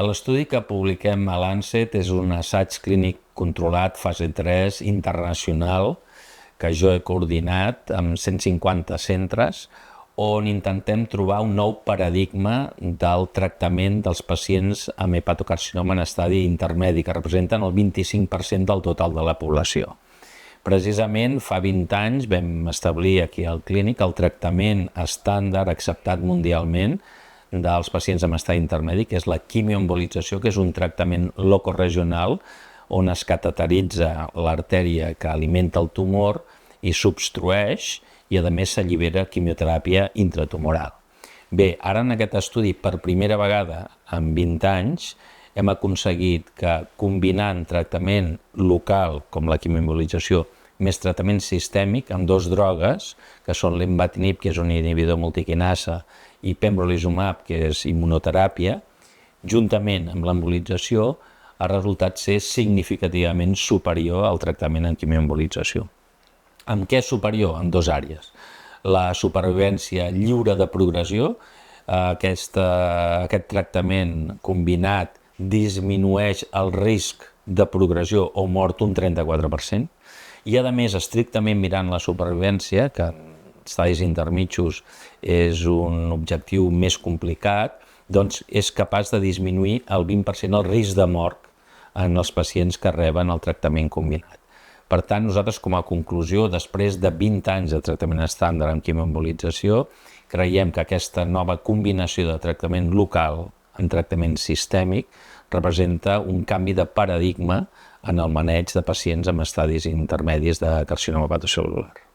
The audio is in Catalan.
l'estudi que publiquem a Lancet és un assaig clínic controlat, fase 3, internacional, que jo he coordinat amb 150 centres, on intentem trobar un nou paradigma del tractament dels pacients amb hepatocarcinoma en estadi intermedi, que representen el 25% del total de la població. Precisament fa 20 anys vam establir aquí al clínic el tractament estàndard acceptat mundialment dels pacients amb estadi intermedi, que és la quimioembolització, que és un tractament locoregional on es cateteritza l'artèria que alimenta el tumor i s'obstrueix i a més s'allibera quimioteràpia intratumoral. Bé, ara en aquest estudi per primera vegada en 20 anys hem aconseguit que combinant tractament local com la quimioembolització més tractament sistèmic amb dos drogues, que són l'embatinib, que és un inhibidor multiquinasa, i pembrolizumab, que és immunoteràpia, juntament amb l'embolització, ha resultat ser significativament superior al tractament en quimioembolització. En què és superior? En dues àrees. La supervivència lliure de progressió, aquest tractament combinat disminueix el risc de progressió o mort un 34%, i a més, estrictament mirant la supervivència, que en estadis intermitjos és un objectiu més complicat, doncs és capaç de disminuir el 20% el risc de mort en els pacients que reben el tractament combinat. Per tant, nosaltres com a conclusió, després de 20 anys de tractament estàndard amb quimioembolització, creiem que aquesta nova combinació de tractament local en tractament sistèmic representa un canvi de paradigma en el maneig de pacients amb estadis intermedis de carcinoma hepatocel·lular.